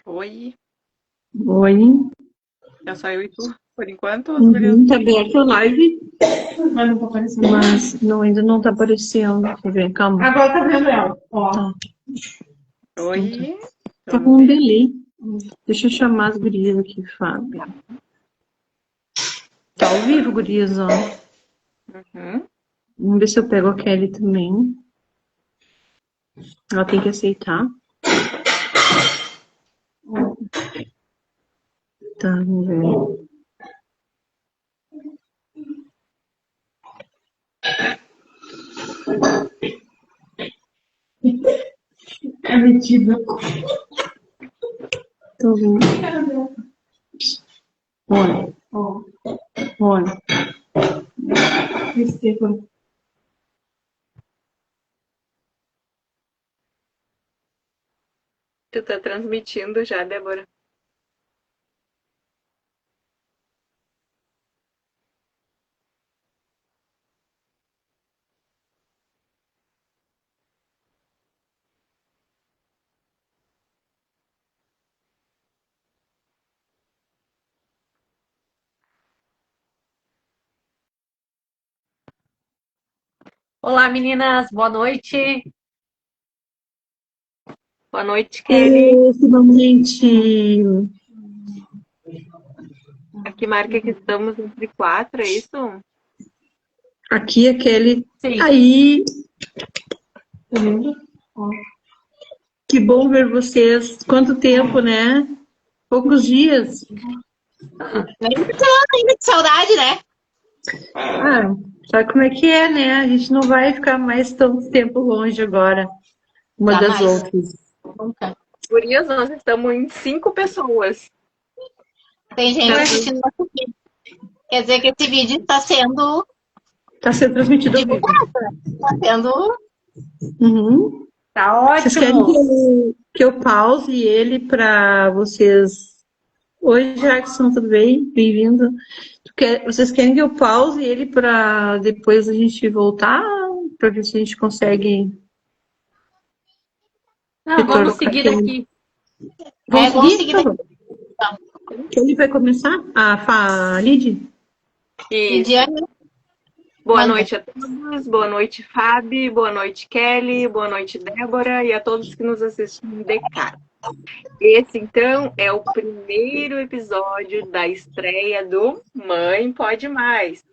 Oi, Oi. é só eu e tu, por enquanto? Tá aberto a live, mas não tá aparecendo. Mas não, ainda não tá aparecendo. Deixa eu ver, calma. Agora tá vendo ela. Ó. Tá, Oi, tá vamos com um ver. delay. Deixa eu chamar as gurias aqui, Fábio. Tá ao vivo, gurias, ó. Uhum. Vamos ver se eu pego a Kelly também. Ela tem que aceitar. Tá, vamos ver. É metida. Tô vendo. Oi, Ó. oi. Estevam. Tu tá transmitindo já, Débora? Olá, meninas, boa noite. Boa noite, Kelly. Oi, finalmente. Aqui marca que estamos entre 4, é isso? Aqui a Kelly. Sim, Aí, Tá vendo? Ó. que bom ver vocês. Quanto tempo, né? Poucos dias. ainda de saudade, né? Ah, sabe como é que é, né? A gente não vai ficar mais tanto tempo longe agora, uma das Jamais. outras. Nunca. Gurias, nós estamos em 5 pessoas. Tem gente assistindo nosso vídeo. Quer dizer que esse vídeo está sendo Está sendo transmitido ao vivo. divulgado. Está sendo. Uhum. Tá Vocês querem que eu pause ele para vocês. Oi, Jackson, tudo bem? Bem-vindo. Vocês querem que eu pause ele para depois a gente voltar? Para ver se a gente consegue Não, vamos retornar seguir daqui. Vamos seguir? Vamos seguir Tá daqui. bom. Quem vai começar? A Lid? Isso. Lidiane, Boa manda. noite a todos, boa noite, Fábio, boa noite, Kelly, boa noite, Débora, e a todos que nos assistem de casa. Esse, então, é o primeiro episódio da estreia do Mãe Pode Mais.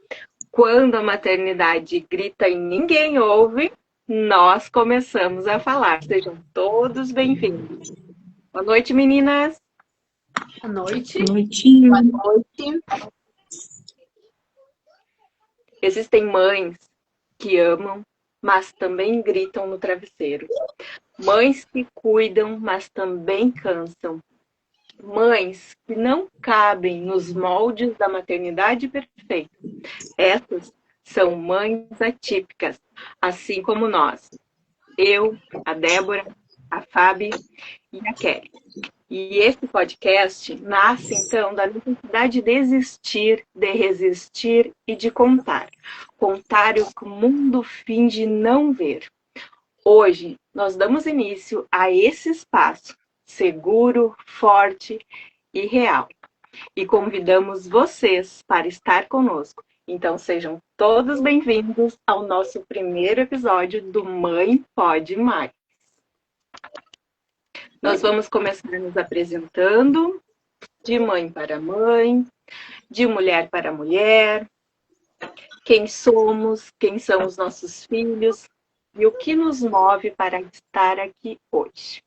Quando a maternidade grita e ninguém ouve, nós começamos a falar. Sejam todos bem-vindos. Boa noite, meninas. Boa noite. Noitinho. Boa noite. Existem mães que amam, mas também gritam no travesseiro. Mães que cuidam, mas também cansam. Mães que não cabem nos moldes da maternidade perfeita. Essas são mães atípicas, assim como nós. Eu, a Débora, a Fábio e a Kelly. E esse podcast nasce, então, da necessidade de existir, de resistir e de contar. Contar o que o mundo finge não ver. Hoje, nós damos início a esse espaço seguro, forte e real. E convidamos vocês para estar conosco. Então, sejam todos bem-vindos ao nosso primeiro episódio do Mãe Pode Mais. Nós vamos começar nos apresentando de mãe para mãe, de mulher para mulher, quem somos, quem são os nossos filhos e o que nos move para estar aqui hoje.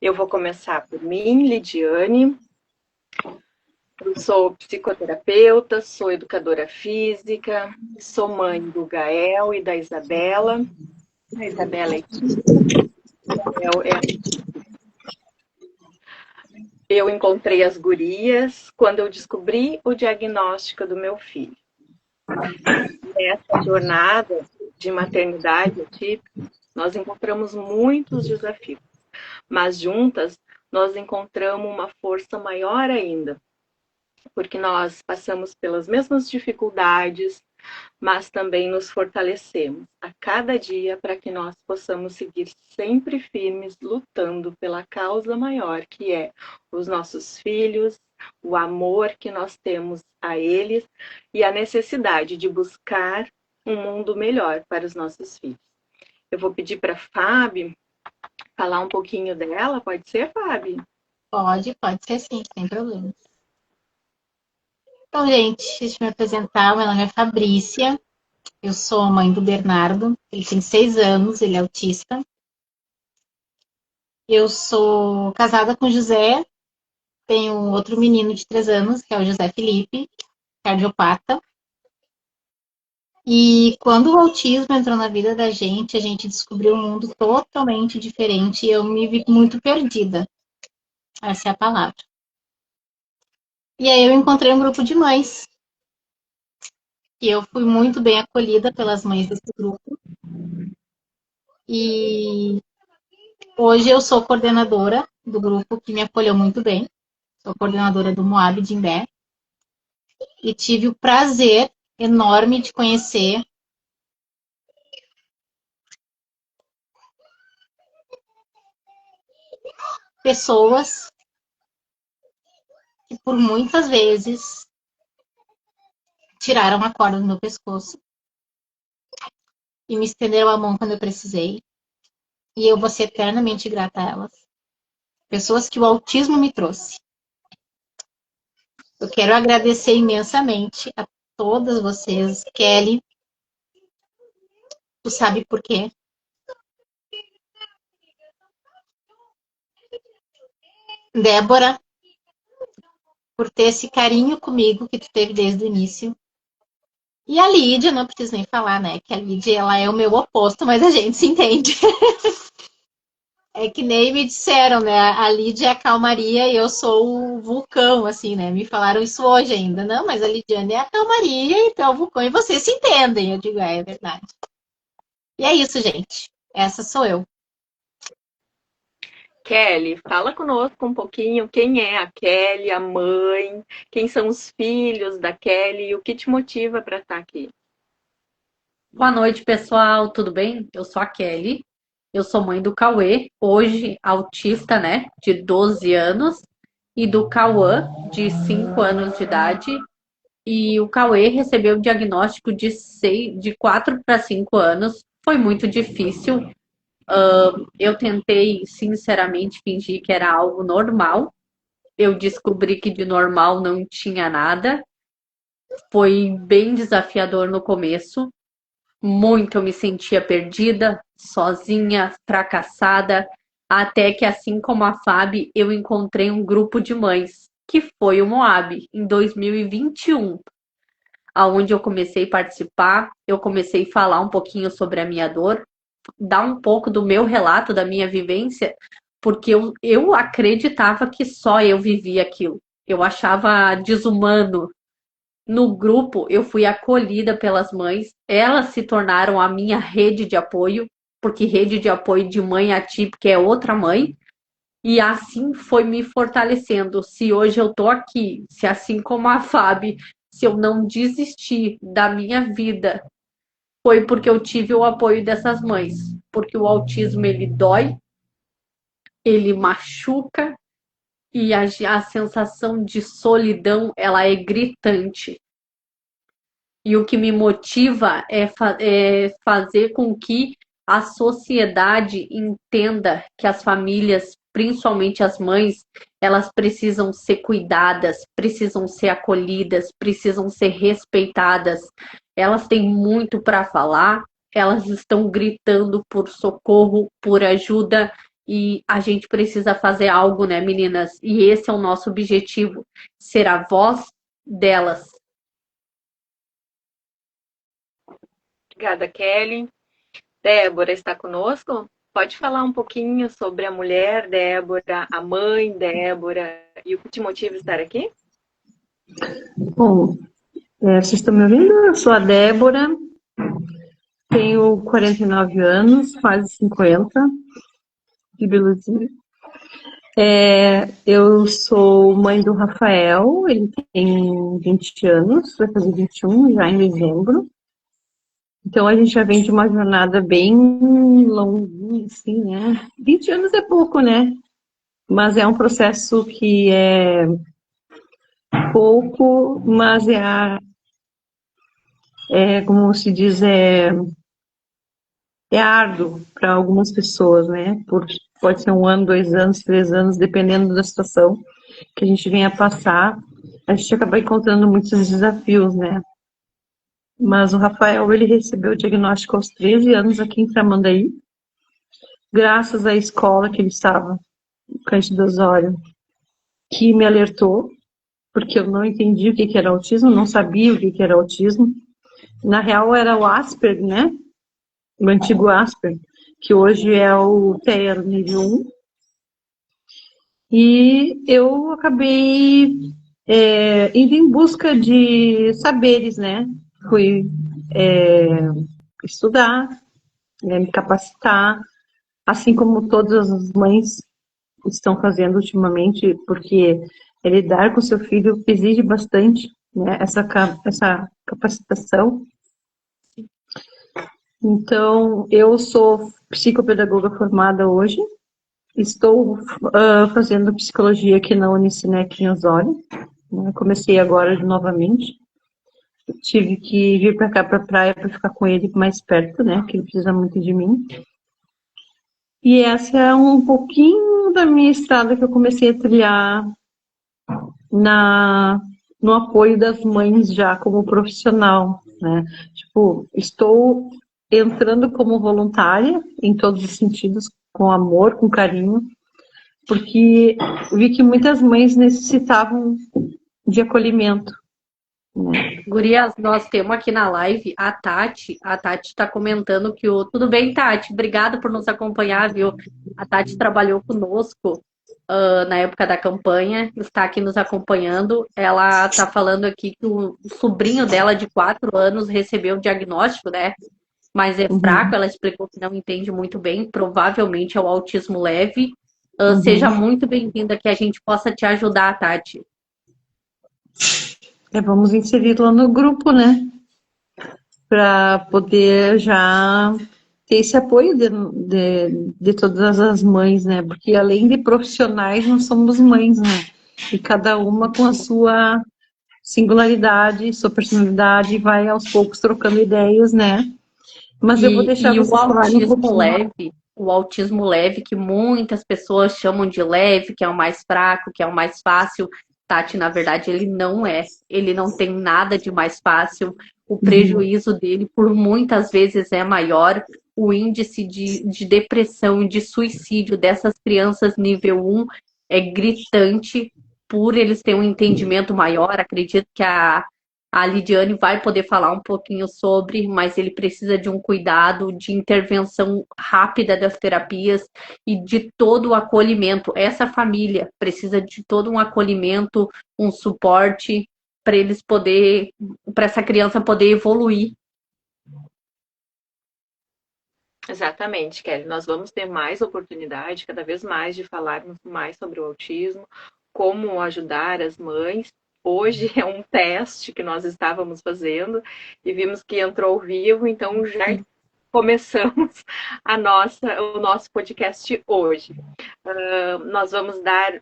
Eu vou começar por mim, Lidiane. Eu sou psicoterapeuta, sou educadora física, sou mãe do Gael e da Isabela. A Isabela é tímida, o Gael é. Eu encontrei as gurias quando eu descobri o diagnóstico do meu filho. Nessa jornada de maternidade atípica, nós encontramos muitos desafios, mas juntas nós encontramos uma força maior ainda, porque nós passamos pelas mesmas dificuldades, mas também nos fortalecemos a cada dia para que nós possamos seguir sempre firmes, lutando pela causa maior, que é os nossos filhos, o amor que nós temos a eles e a necessidade de buscar um mundo melhor para os nossos filhos. Eu vou pedir para a Fábio falar um pouquinho dela, pode ser, Fábio? Pode ser sim, sem problema. Então, gente, deixa eu me apresentar. Meu nome é Fabrícia. Eu sou mãe do Bernardo. Ele tem 6 anos, ele é autista. Eu sou casada com o José. Tenho outro menino de 3 anos, que é o José Felipe, cardiopata. E quando o autismo entrou na vida da gente, a gente descobriu um mundo totalmente diferente e eu me vi muito perdida. Essa é a palavra. E aí eu encontrei um grupo de mães. E eu fui muito bem acolhida pelas mães desse grupo. E hoje eu sou coordenadora do grupo que me acolheu muito bem. Sou coordenadora do Moab de Imbé. E tive o prazer enorme de conhecer pessoas que por muitas vezes tiraram a corda do meu pescoço e me estenderam a mão quando eu precisei. E eu vou ser eternamente grata a elas. Pessoas que o autismo me trouxe. Eu quero agradecer imensamente a todas vocês. Kelly, tu sabe por quê? Débora, por ter esse carinho comigo que tu teve desde o início. E a Lídia, não preciso nem falar, né? Que a Lídia, ela é o meu oposto, mas a gente se entende. É que nem me disseram, né? A Lídia é a calmaria e eu sou o vulcão, assim, né? Me falaram isso hoje ainda. Não, mas a Lidiane é a calmaria e tu é o vulcão. E vocês se entendem. Eu digo, é verdade. E é isso, gente. Essa sou eu. Kelly, fala conosco um pouquinho quem é a Kelly, a mãe, quem são os filhos da Kelly e o que te motiva para estar aqui. Boa noite, pessoal. Tudo bem? Eu sou a Kelly. Eu sou mãe do Cauê, hoje autista, né, de 12 anos, e do Cauã, de 5 anos de idade. E o Cauê recebeu o diagnóstico de 4 para 5 anos. Foi muito difícil. Eu tentei, sinceramente, fingir que era algo normal. Eu descobri que de normal não tinha nada. Foi bem desafiador no começo. Muito eu me sentia perdida, sozinha, fracassada, até que, assim como a Fábio, eu encontrei um grupo de mães, que foi o Moab, em 2021, aonde eu comecei a participar, eu comecei a falar um pouquinho sobre a minha dor, dar um pouco do meu relato, da minha vivência, porque eu acreditava que só eu vivia aquilo. Eu achava desumano. No grupo, eu fui acolhida pelas mães, elas se tornaram a minha rede de apoio, porque rede de apoio de mãe atípica é outra mãe, e assim foi me fortalecendo. Se hoje eu tô aqui, se assim como a Fábio, se eu não desistir da minha vida, foi porque eu tive o apoio dessas mães, porque o autismo ele dói, ele machuca, e a sensação de solidão, ela é gritante. E o que me motiva é fazer com que a sociedade entenda que as famílias, principalmente as mães, elas precisam ser cuidadas, precisam ser acolhidas, precisam ser respeitadas. Elas têm muito para falar, elas estão gritando por socorro, por ajuda, e a gente precisa fazer algo, né, meninas? E esse é o nosso objetivo, ser a voz delas. Obrigada, Kelly. Débora está conosco? Pode falar um pouquinho sobre a mulher Débora, a mãe Débora e o que te motiva a estar aqui? Bom, vocês estão me ouvindo? Eu sou a Débora, tenho 49 anos, quase 50, de Belo Horizonte. Eu sou mãe do Rafael, ele tem 20 anos, vai fazer 21 já em dezembro. Então a gente já vem de uma jornada bem longuinha, assim, né? 20 anos é pouco, né? Mas é um processo que é pouco, mas como se diz, é árduo para algumas pessoas, né? Pode ser 1 ano, 2 anos, 3 anos, dependendo da situação que a gente venha passar, a gente acaba encontrando muitos desafios, né? Mas o Rafael, ele recebeu o diagnóstico aos 13 anos aqui em Tramandaí, graças à escola que ele estava, Cândido Osório, que me alertou, porque eu não entendi o que era autismo, não sabia o que era autismo. Na real, era o Asperger, né? O antigo Asperger, que hoje é o TEA nível 1. E eu acabei indo em busca de saberes, né? Fui estudar, me capacitar, assim como todas as mães estão fazendo ultimamente, porque lidar com seu filho exige bastante, né, essa capacitação. Então, eu sou psicopedagoga formada hoje, estou fazendo psicologia aqui na Unicinec em Osório, né, comecei agora novamente, tive que vir para cá, para a praia, para ficar com ele mais perto, né, que ele precisa muito de mim. E essa é um pouquinho da minha estrada que eu comecei a trilhar no apoio das mães já como profissional, né? Tipo, estou entrando como voluntária em todos os sentidos, com amor, com carinho, porque vi que muitas mães necessitavam de acolhimento, né? Gurias, nós temos aqui na live a Tati. A Tati está comentando que o. Tudo bem, Tati? Obrigada por nos acompanhar, viu? A Tati trabalhou conosco na época da campanha, está aqui nos acompanhando. Ela está falando aqui que o sobrinho dela, de 4 anos, recebeu o diagnóstico, né? Mas é fraco. Ela explicou que não entende muito bem. Provavelmente é o autismo leve. Seja muito bem-vinda, que a gente possa te ajudar, Tati. Vamos inserir lá no grupo, né? Para poder já ter esse apoio de todas as mães, né? Porque além de profissionais, nós somos mães, né? E cada uma com a sua singularidade, sua personalidade, vai aos poucos trocando ideias, né? Mas eu vou deixar vocês falarem um pouquinho. O autismo leve, que muitas pessoas chamam de leve, que é o mais fraco, que é o mais fácil, Tati, na verdade, ele não é. Ele não tem nada de mais fácil. O prejuízo dele, por muitas vezes, é maior. O índice de depressão e de suicídio dessas crianças nível 1 é gritante, por eles terem um entendimento maior. Acredito que a Lidiane vai poder falar um pouquinho sobre, mas ele precisa de um cuidado, de intervenção rápida das terapias e de todo o acolhimento. Essa família precisa de todo um acolhimento, um suporte para essa criança poder evoluir. Exatamente, Kelly. Nós vamos ter mais oportunidade, cada vez mais, de falarmos mais sobre o autismo, como ajudar as mães. Hoje é um teste que nós estávamos fazendo e vimos que entrou ao vivo, então já começamos o nosso podcast hoje. Nós vamos dar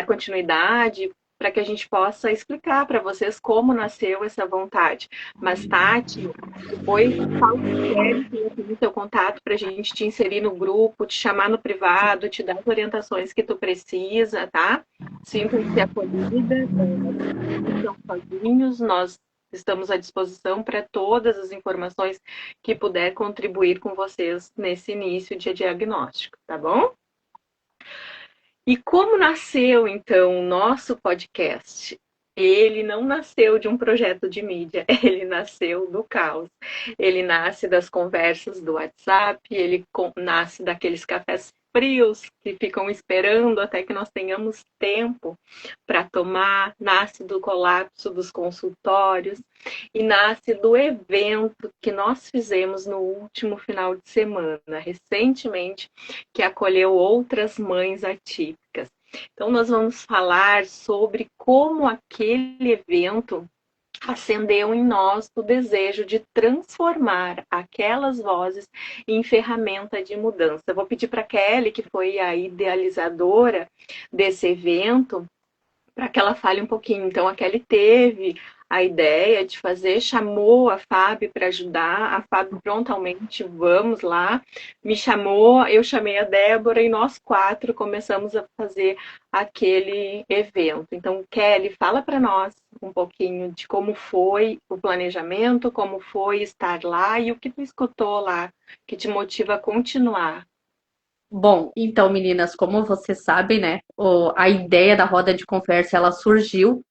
continuidade para que a gente possa explicar para vocês como nasceu essa vontade. Mas, Tati, depois fala o teu contato para a gente te inserir no grupo, te chamar no privado, te dar as orientações que tu precisa, tá? Sintam-se acolhida, não estão sozinhos, nós estamos à disposição para todas as informações que puder contribuir com vocês nesse início de diagnóstico, tá bom? E como nasceu, então, o nosso podcast? Ele não nasceu de um projeto de mídia, ele nasceu do caos. Ele nasce das conversas do WhatsApp, ele nasce daqueles cafés frios que ficam esperando até que nós tenhamos tempo para tomar, nasce do colapso dos consultórios e nasce do evento que nós fizemos no último final de semana, recentemente, que acolheu outras mães atípicas. Então, nós vamos falar sobre como aquele evento acendeu em nós o desejo de transformar aquelas vozes em ferramenta de mudança. Eu vou pedir para a Kelly, que foi a idealizadora desse evento, para que ela fale um pouquinho. Então, a Kelly teve a ideia de fazer, chamou a Fábio para ajudar, a Fábio prontamente, vamos lá, me chamou, eu chamei a Débora e nós 4 começamos a fazer aquele evento. Então, Kelly, fala para nós um pouquinho de como foi o planejamento, como foi estar lá e o que tu escutou lá que te motiva a continuar. Bom, então, meninas, como vocês sabem, né, a ideia da roda de conversa, ela surgiu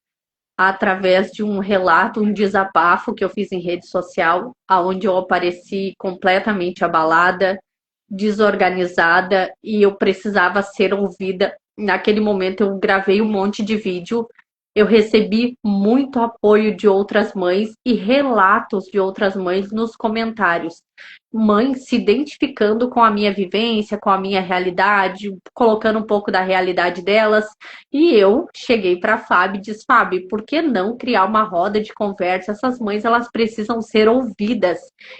através de um relato, um desabafo que eu fiz em rede social, onde eu apareci completamente abalada, desorganizada e eu precisava ser ouvida. Naquele momento eu gravei um monte de vídeo, eu recebi muito apoio de outras mães e relatos de outras mães nos comentários. Mães se identificando com a minha vivência, com a minha realidade, colocando um pouco da realidade delas. E eu cheguei para a Fábio e disse, Fábio, por que não criar uma roda de conversa? Essas mães, elas precisam ser ouvidas,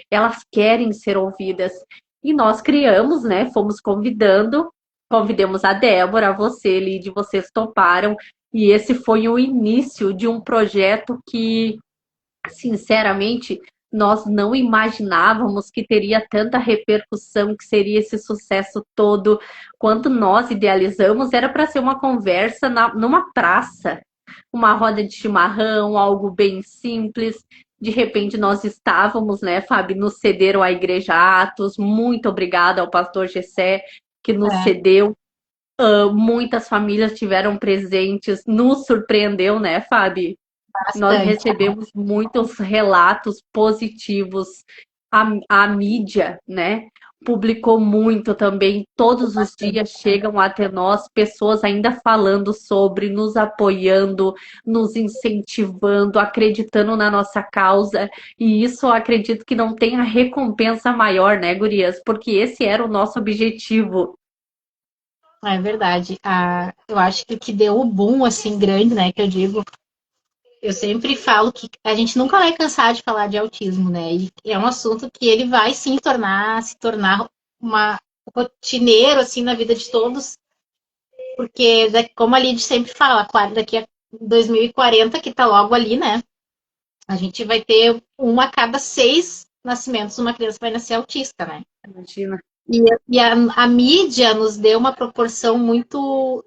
elas querem ser ouvidas. E nós criamos, né? Fomos convidamos a Débora, você, Lid, vocês toparam. E esse foi o início de um projeto que, sinceramente, nós não imaginávamos que teria tanta repercussão, que seria esse sucesso todo. Quando nós idealizamos, era para ser uma conversa numa praça, uma roda de chimarrão, algo bem simples. De repente nós estávamos, né, Fábio, nos cederam à Igreja Atos. Muito obrigada ao pastor Gessé, que nos cedeu. Muitas famílias tiveram presentes, nos surpreendeu, né, Fábio? Nós recebemos muitos relatos positivos. A mídia, né, publicou muito também. Todos os dias chegam até nós pessoas ainda falando sobre, nos apoiando, nos incentivando, acreditando na nossa causa. E isso eu acredito que não tem a recompensa maior, né, gurias? Porque esse era o nosso objetivo. É verdade. Eu acho que o que deu o boom, assim, grande, né, que eu digo, eu sempre falo que a gente nunca vai cansar de falar de autismo, né, e é um assunto que ele vai, sim, se tornar rotineiro, assim, na vida de todos, porque, como a Lid sempre fala, claro, daqui a 2040, que tá logo ali, né, a gente vai ter 1 a cada 6 nascimentos, uma criança vai nascer autista, né. Imagina. E a mídia nos deu uma proporção muito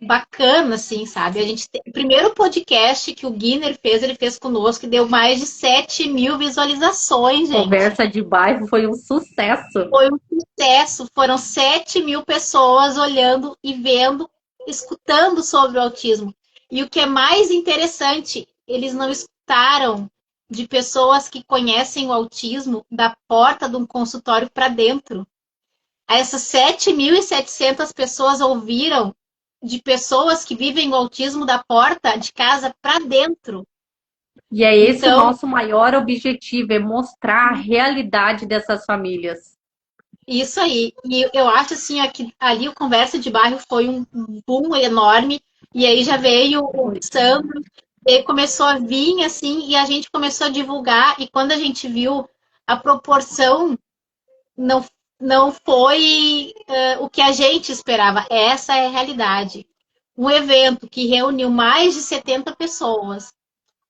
bacana, assim, sabe? O primeiro podcast que o Guiner fez, ele fez conosco, que deu mais de 7.000 visualizações, gente. Conversa de bairro foi um sucesso. Foi um sucesso. Foram 7.000 pessoas olhando e vendo, escutando sobre o autismo. E o que é mais interessante, eles não escutaram de pessoas que conhecem o autismo da porta de um consultório para dentro. Essas 7.700 pessoas ouviram de pessoas que vivem o autismo da porta de casa para dentro. E é esse o nosso maior objetivo, é mostrar a realidade dessas famílias. Isso aí. E eu acho assim, que ali o Conversa de Bairro foi um boom enorme. E aí já veio o Sandro, ele começou a vir, assim, e a gente começou a divulgar. E quando a gente viu a proporção, não foi o que a gente esperava. Essa é a realidade. Um evento que reuniu mais de 70 pessoas.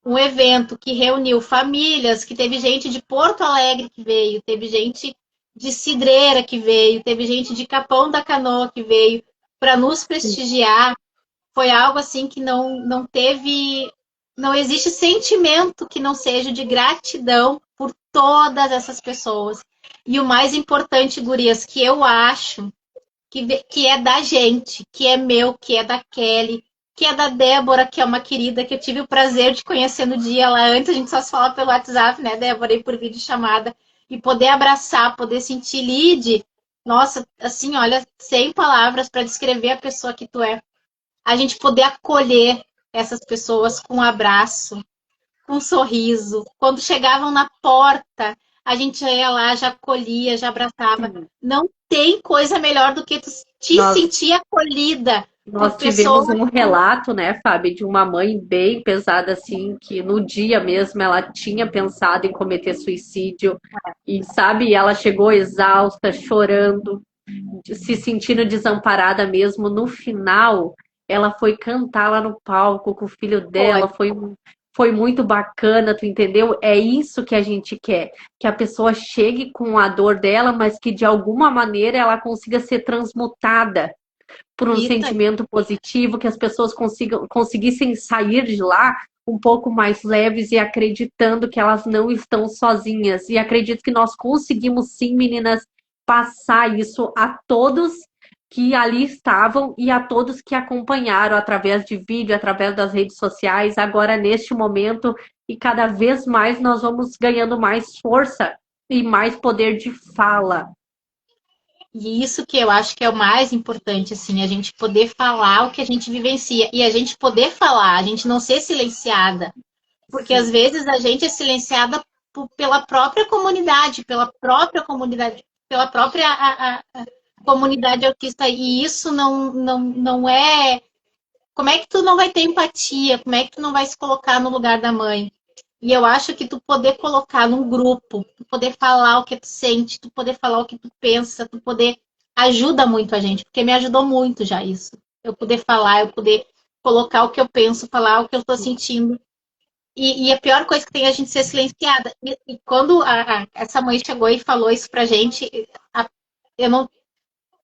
Um evento que reuniu famílias, que teve gente de Porto Alegre que veio, teve gente de Cidreira que veio, teve gente de Capão da Canoa que veio para nos prestigiar. Foi algo assim que não teve... Não existe sentimento que não seja de gratidão por todas essas pessoas. E o mais importante, gurias, que eu acho que é da gente, que é meu, que é da Kelly, que é da Débora, que é uma querida que eu tive o prazer de conhecer no dia lá antes. A gente só se fala pelo WhatsApp, né, Débora, e por videochamada. E poder abraçar, poder sentir Lid, Nossa, assim, olha, sem palavras para descrever a pessoa que tu é. A gente poder acolher essas pessoas com um abraço, com um sorriso. Quando chegavam na porta, a gente já ia lá, já acolhia, já abraçava. Sim. Não tem coisa melhor do que tu te Nós sentir acolhida por Nós tivemos pessoas. um relato, né, Fábio, de uma mãe bem pesada, assim, que no dia mesmo ela tinha pensado em cometer suicídio e, sabe, ela chegou exausta, chorando, se sentindo desamparada mesmo. No final, ela foi cantar lá no palco com o filho Foi. dela, foi muito bacana, tu entendeu? É isso que a gente quer, que a pessoa chegue com a dor dela, mas que de alguma maneira ela consiga ser transmutada por um Isso aí. sentimento positivo, que as pessoas conseguissem sair de lá um pouco mais leves e acreditando que elas não estão sozinhas. E acredito que nós conseguimos sim, meninas, passar isso a todos que ali estavam e a todos que acompanharam através de vídeo, através das redes sociais, agora neste momento, e cada vez mais nós vamos ganhando mais força e mais poder de fala. E isso que eu acho que é o mais importante, assim, a gente poder falar o que a gente vivencia. E a gente poder falar, a gente não ser silenciada. Porque às Sim. vezes a gente é silenciada pela própria comunidade autista. E isso não é. Como é que tu não vai ter empatia? Como é que tu não vai se colocar no lugar da mãe? E eu acho que tu poder colocar num grupo, tu poder falar o que tu sente, tu poder falar o que tu pensa, tu poder ajuda muito a gente, porque me ajudou muito já isso. Eu poder falar, eu poder colocar o que eu penso, falar o que eu tô sentindo. E a pior coisa que tem é a gente ser silenciada. E quando essa mãe chegou e falou isso pra gente, eu não,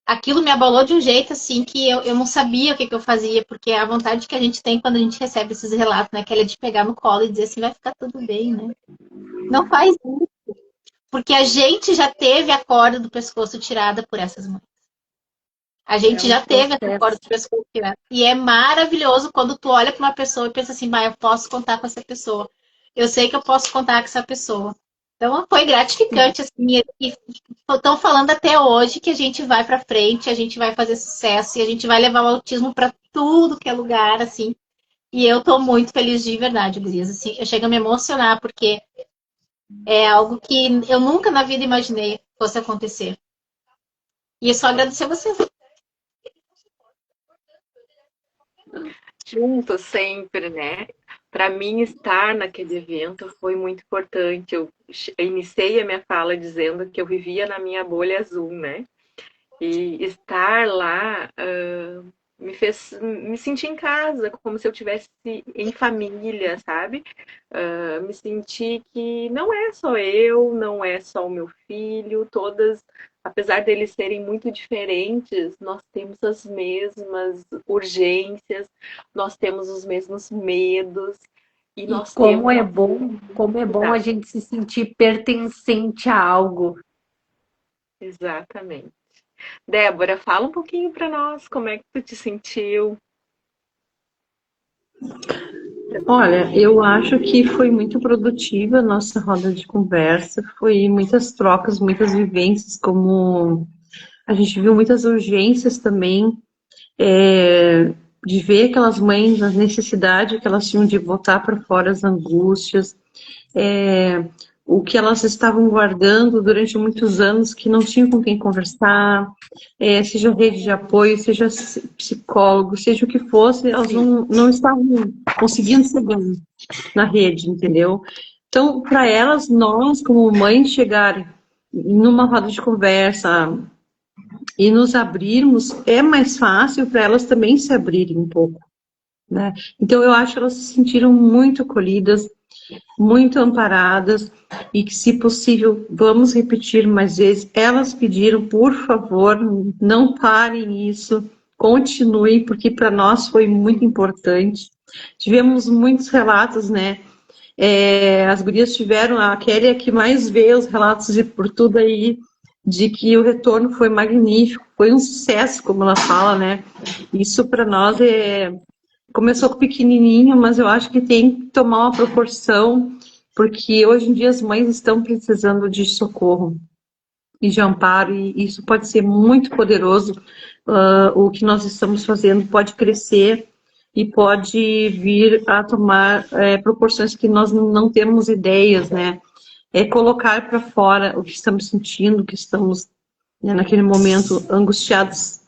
aquilo me abalou de um jeito assim que eu não sabia o que eu fazia, porque a vontade que a gente tem quando a gente recebe esses relatos, né? Que é de pegar no colo e dizer assim, vai ficar tudo bem, né? Não faz isso, porque a gente já teve a corda do pescoço tirada por essas mães. A É gente um já teve essa corda processo. do pescoço tirada. E é maravilhoso quando tu olha para uma pessoa e pensa assim, bah, eu posso contar com essa pessoa. Eu sei que eu posso contar com essa pessoa. Então foi gratificante, assim, e estão falando até hoje que a gente vai para frente, a gente vai fazer sucesso e a gente vai levar o autismo para tudo que é lugar, assim. E eu tô muito feliz de verdade, Gurias. Assim, eu chego a me emocionar porque é algo que eu nunca na vida imaginei fosse acontecer. E é só agradecer a você. Juntos sempre, né? Para mim, estar naquele evento foi muito importante. Eu iniciei a minha fala dizendo que eu vivia na minha bolha azul, né? E estar lá me fez me sentir em casa, como se eu tivesse em família, sabe? Me senti que não é só eu, não é só o meu filho, todas, apesar deles serem muito diferentes, nós temos as mesmas urgências, nós temos os mesmos medos e E nós temos como é bom a cuidado. gente se sentir pertencente a algo. Exatamente. Débora, fala um pouquinho para nós como é que tu te sentiu. Olha, eu acho que foi muito produtiva a nossa roda de conversa, foi muitas trocas, muitas vivências, como a gente viu muitas urgências também, de ver aquelas mães, a necessidade que elas tinham de botar para fora as angústias, é, o que elas estavam guardando durante muitos anos, que não tinham com quem conversar, seja rede de apoio, seja psicólogo, seja o que fosse, elas Sim. não estavam conseguindo chegar na rede, entendeu? Então, para elas, nós, como mães, chegar numa roda de conversa e nos abrirmos, é mais fácil para elas também se abrirem um pouco, né? Então, eu acho que elas se sentiram muito acolhidas, muito amparadas e que, se possível, vamos repetir mais vezes. Elas pediram, por favor, não parem isso, continuem, porque para nós foi muito importante. Tivemos muitos relatos, né? As gurias tiveram, a Kelly é que mais vê os relatos de por tudo aí, de que o retorno foi magnífico, foi um sucesso, como ela fala, né? Isso para nós começou pequenininho, mas eu acho que tem que tomar uma proporção, porque hoje em dia as mães estão precisando de socorro. e de amparo, e isso pode ser muito poderoso. O que nós estamos fazendo pode crescer e pode vir a tomar proporções que nós não temos ideias, né? É colocar para fora o que estamos sentindo, o que estamos, né, naquele momento angustiados.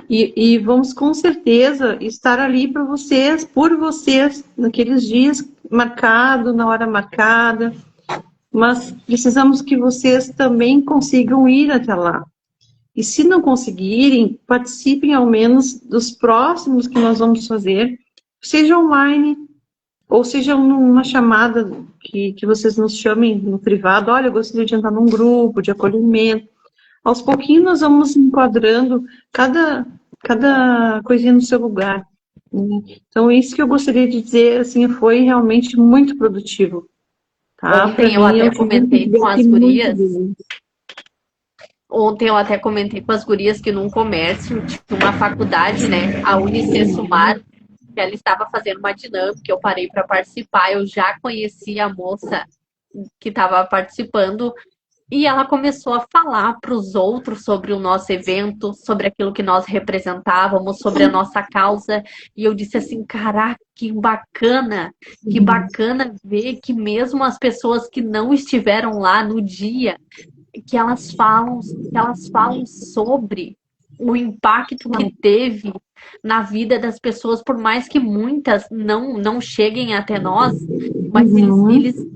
E vamos com certeza estar ali para vocês, por vocês, naqueles dias marcado, na hora marcada, mas precisamos que vocês também consigam ir até lá. E se não conseguirem, participem ao menos dos próximos que nós vamos fazer, seja online, ou seja numa chamada que vocês nos chamem no privado. Olha, eu gostaria de entrar num grupo de acolhimento. Aos pouquinhos nós vamos enquadrando cada coisinha no seu lugar. Então, isso que eu gostaria de dizer, assim, foi realmente muito produtivo. Tá? Ontem eu até comentei com as gurias. Ontem eu até comentei com as gurias que num comércio, tipo uma faculdade, né, a Unicesumar, que ela estava fazendo uma dinâmica, eu parei para participar, eu já conhecia a moça que estava participando, e ela começou a falar para os outros sobre o nosso evento, sobre aquilo que nós representávamos, sobre a nossa causa. E eu disse assim, caraca, que bacana ver que mesmo as pessoas que não estiveram lá no dia, que elas falam sobre o impacto que teve na vida das pessoas, por mais que muitas não cheguem até nós, mas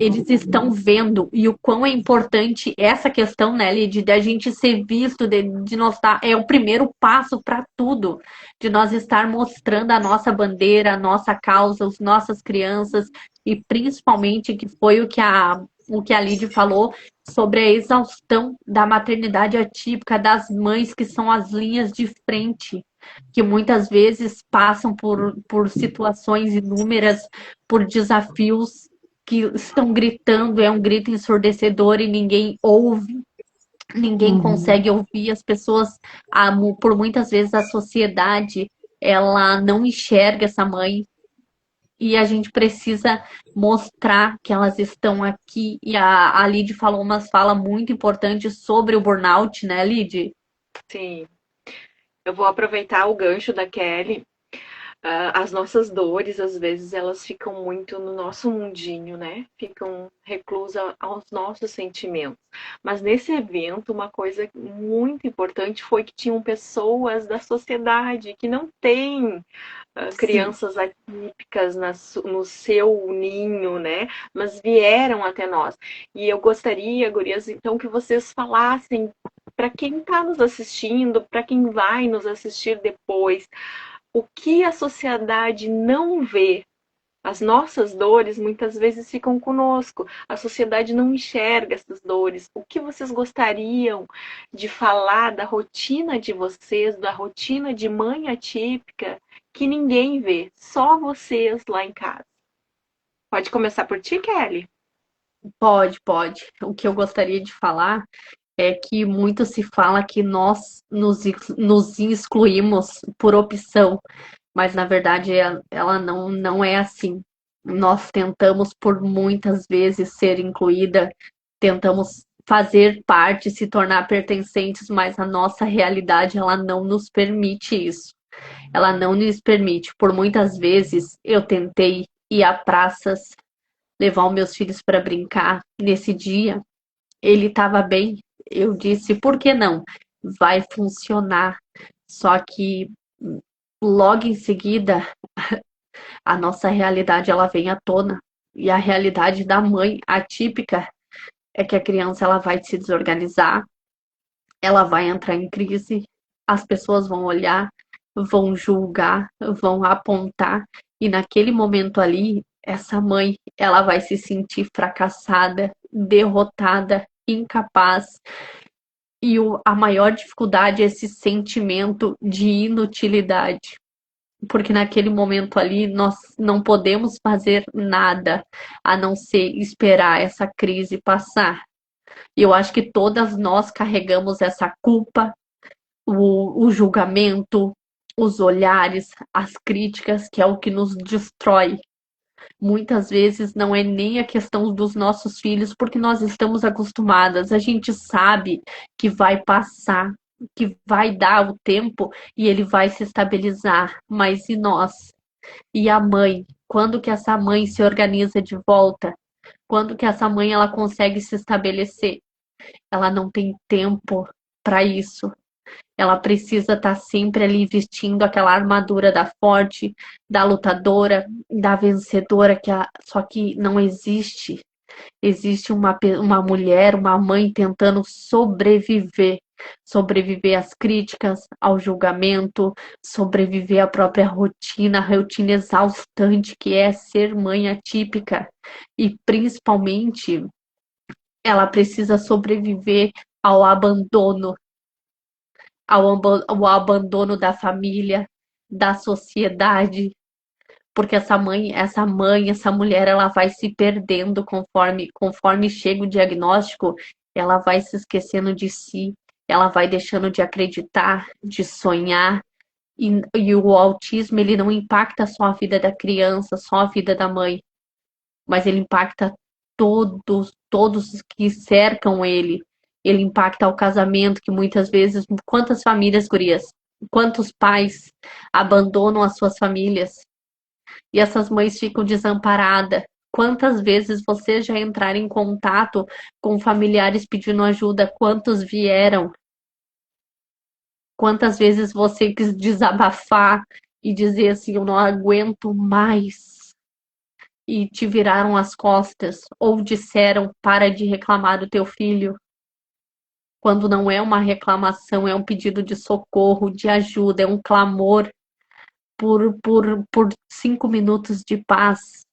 eles estão vendo, e o quão é importante essa questão, né, Lid, de a gente ser visto, de nós estar, é o primeiro passo para tudo, de nós estar mostrando a nossa bandeira, a nossa causa, as nossas crianças, e principalmente que foi o que a Lid falou sobre a exaustão da maternidade atípica, das mães que são as linhas de frente, que muitas vezes passam por situações inúmeras, por desafios que estão gritando, é um grito ensurdecedor e ninguém ouve, ninguém consegue ouvir as pessoas, por muitas vezes a sociedade, ela não enxerga essa mãe, e a gente precisa mostrar que elas estão aqui. E a Lid falou umas falas muito importantes sobre o burnout, né, Lid? Sim. Eu vou aproveitar o gancho da Kelly. As nossas dores, às vezes, elas ficam muito no nosso mundinho, né? Ficam reclusas aos nossos sentimentos. Mas nesse evento, uma coisa muito importante foi que tinham pessoas da sociedade que não têm crianças atípicas no seu ninho, né? Mas vieram até nós. E eu gostaria, gurias, então, que vocês falassem para quem está nos assistindo, para quem vai nos assistir depois, o que a sociedade não vê. As nossas dores muitas vezes ficam conosco. A sociedade não enxerga essas dores. O que vocês gostariam de falar da rotina de vocês, da rotina de mãe atípica, que ninguém vê, só vocês lá em casa? Pode começar por ti, Kelly? Pode. O que eu gostaria de falar é que muito se fala que nós nos excluímos por opção, mas na verdade ela não é assim. Nós tentamos por muitas vezes ser incluída, tentamos fazer parte, se tornar pertencentes, mas a nossa realidade ela não nos permite isso. Ela não nos permite. Por muitas vezes eu tentei ir a praças, levar os meus filhos para brincar. Nesse dia, ele estava bem. Eu disse, por que não? Vai funcionar. Só que logo em seguida, a nossa realidade ela vem à tona. E a realidade da mãe atípica é que a criança ela vai se desorganizar, ela vai entrar em crise, as pessoas vão olhar, vão julgar, vão apontar, e naquele momento ali, essa mãe, ela vai se sentir fracassada, derrotada, incapaz. E a maior dificuldade é esse sentimento de inutilidade. Porque naquele momento ali nós não podemos fazer nada a não ser esperar essa crise passar. E eu acho que todas nós carregamos essa culpa, o julgamento, os olhares, as críticas, que é o que nos destrói. Muitas vezes não é nem a questão dos nossos filhos, porque nós estamos acostumadas, a gente sabe que vai passar, que vai dar o tempo e ele vai se estabilizar. Mas e nós? E a mãe? Quando que essa mãe se organiza de volta? Quando que essa mãe ela consegue se estabelecer? Ela não tem tempo para isso. Ela precisa estar sempre ali vestindo aquela armadura da forte, da lutadora, da vencedora, só que não existe. Existe uma mulher, uma mãe tentando sobreviver. Sobreviver às críticas, ao julgamento, sobreviver à própria rotina, a rotina exaustante que é ser mãe atípica. E principalmente, ela precisa sobreviver ao abandono, ao abandono da família, da sociedade, porque essa mulher, ela vai se perdendo conforme chega o diagnóstico, ela vai se esquecendo de si, ela vai deixando de acreditar, de sonhar, e o autismo, ele não impacta só a vida da criança, só a vida da mãe, mas ele impacta todos que cercam ele. Ele impacta o casamento, que muitas vezes, quantas famílias, gurias, quantos pais abandonam as suas famílias e essas mães ficam desamparadas. Quantas vezes vocês já entraram em contato com familiares pedindo ajuda? Quantos vieram? Quantas vezes você quis desabafar e dizer assim, eu não aguento mais, e te viraram as costas, ou disseram, para de reclamar do teu filho, quando não é uma reclamação, é um pedido de socorro, de ajuda, é um clamor por 5 minutos de paz,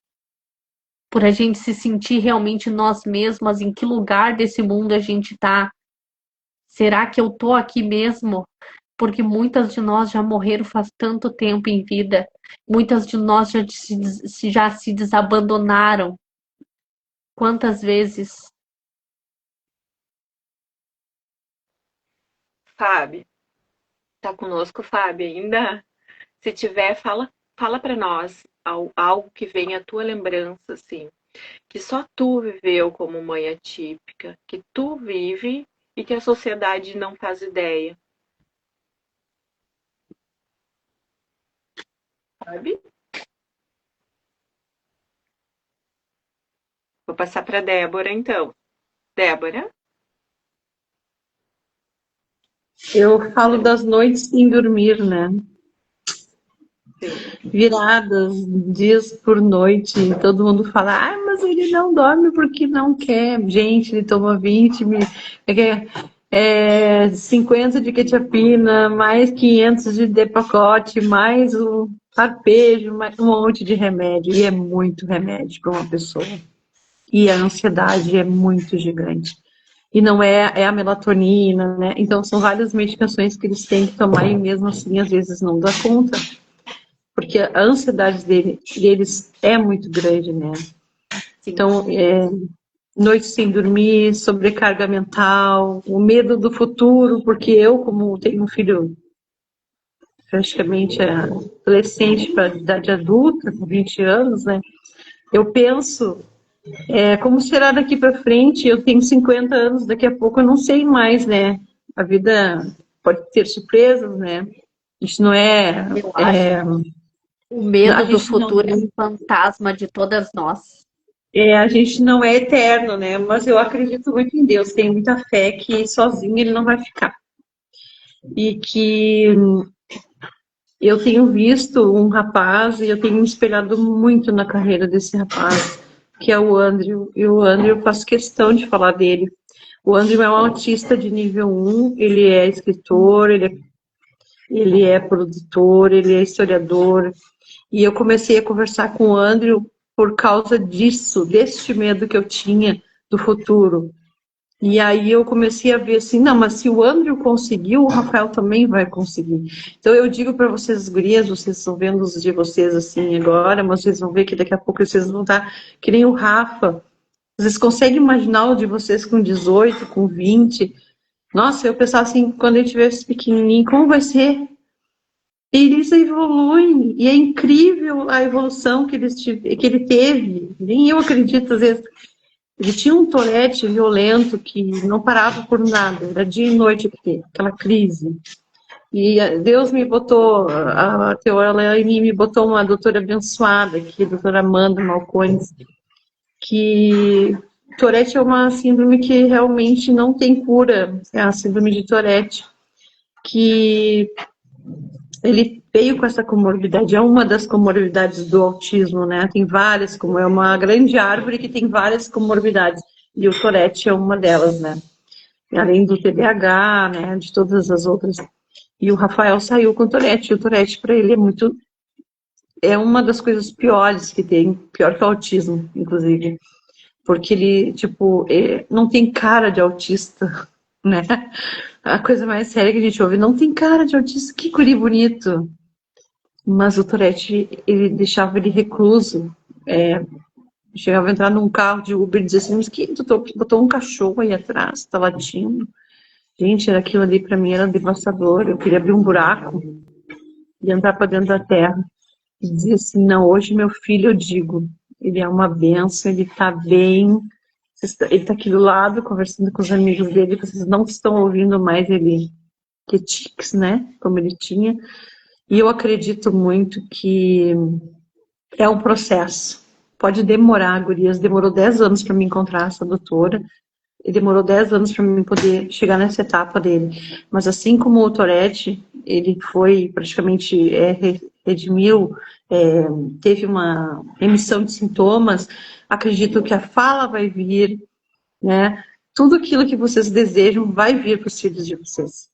por a gente se sentir realmente nós mesmas, em que lugar desse mundo a gente está. Será que eu tô aqui mesmo? Porque muitas de nós já morreram faz tanto tempo em vida. Muitas de nós já se desabandonaram. Quantas vezes? Fábio, tá conosco, Fábio, ainda? Se tiver, fala para nós algo que venha à tua lembrança, assim, que só tu viveu como mãe atípica, que tu vive e que a sociedade não faz ideia. Sabe? Vou passar para Débora, então. Débora? Eu falo das noites sem dormir, né? Sim. Viradas, dias por noite, todo mundo fala, ah, mas ele não dorme porque não quer. Gente, ele toma 20, 50 de quetiapina, mais 500 de pacote, mais o arpejo, mais um monte de remédio. E é muito remédio para uma pessoa. E a ansiedade é muito gigante. E não é a melatonina, né? Então são várias medicações que eles têm que tomar e mesmo assim às vezes não dá conta. Porque a ansiedade deles é muito grande, né? Sim. Então, noite sem dormir, sobrecarga mental, o medo do futuro, porque eu, como tenho um filho praticamente adolescente para a idade adulta, com 20 anos, né? Eu penso, como será daqui para frente? Eu tenho 50 anos, daqui a pouco eu não sei mais, né? A vida pode ter surpresas, né? Isso não é... Eu acho. O medo do futuro é um fantasma de todas nós. A gente não é eterno, né? Mas eu acredito muito em Deus, tenho muita fé que sozinho ele não vai ficar. E que eu tenho visto um rapaz e eu tenho me espelhado muito na carreira desse rapaz, que é o Andrew. E o Andrew, eu faço questão de falar dele. O Andrew é um autista de nível 1, ele é escritor, ele é produtor, ele é historiador. E eu comecei a conversar com o Andrew por causa disso, deste medo que eu tinha do futuro. E aí eu comecei a ver assim, não, mas se o Andrew conseguiu, o Rafael também vai conseguir. Então eu digo para vocês, gurias, vocês estão vendo os de vocês assim agora, mas vocês vão ver que daqui a pouco vocês vão estar que nem o Rafa. Vocês conseguem imaginar o de vocês com 18, com 20? Nossa, eu pensava assim, quando ele tivesse pequenininho, como vai ser? eles evoluem, e é incrível a evolução que que ele teve. Nem eu acredito, às vezes. Ele tinha um Tourette violento que não parava por nada, era dia e noite, aquela crise. E Deus me botou, a Teola em mim me botou uma doutora abençoada, que é a doutora Amanda Malcones, que Tourette é uma síndrome que realmente não tem cura, é a síndrome de Tourette, que ele veio com essa comorbidade, é uma das comorbidades do autismo, né? Tem várias, como é uma grande árvore que tem várias comorbidades, e o Tourette é uma delas, né? Além do TDAH, né? De todas as outras. E o Rafael saiu com o Tourette, e o Tourette para ele é uma das coisas piores que tem, pior que o autismo, inclusive, porque ele, tipo, não tem cara de autista, né? A coisa mais séria que a gente ouve, não tem cara de autista, que guri bonito. Mas o Tourette, ele deixava ele recluso. Chegava a entrar num carro de Uber e dizia assim, mas que tu botou um cachorro aí atrás, tá latindo. Gente, aquilo ali pra mim era devastador. Eu queria abrir um buraco e entrar pra dentro da terra. E dizer assim, não, hoje meu filho, eu digo, ele é uma benção, ele tá bem, ele tá aqui do lado, conversando com os amigos dele, vocês não estão ouvindo mais ele, que tics, né, como ele tinha. E eu acredito muito que é um processo. Pode demorar, gurias. Demorou 10 anos para me encontrar essa doutora. E demorou 10 anos para mim poder chegar nessa etapa dele. Mas assim como o Tourette, ele foi praticamente redimiu, teve uma emissão de sintomas. Acredito que a fala vai vir, né? Tudo aquilo que vocês desejam vai vir para os filhos de vocês.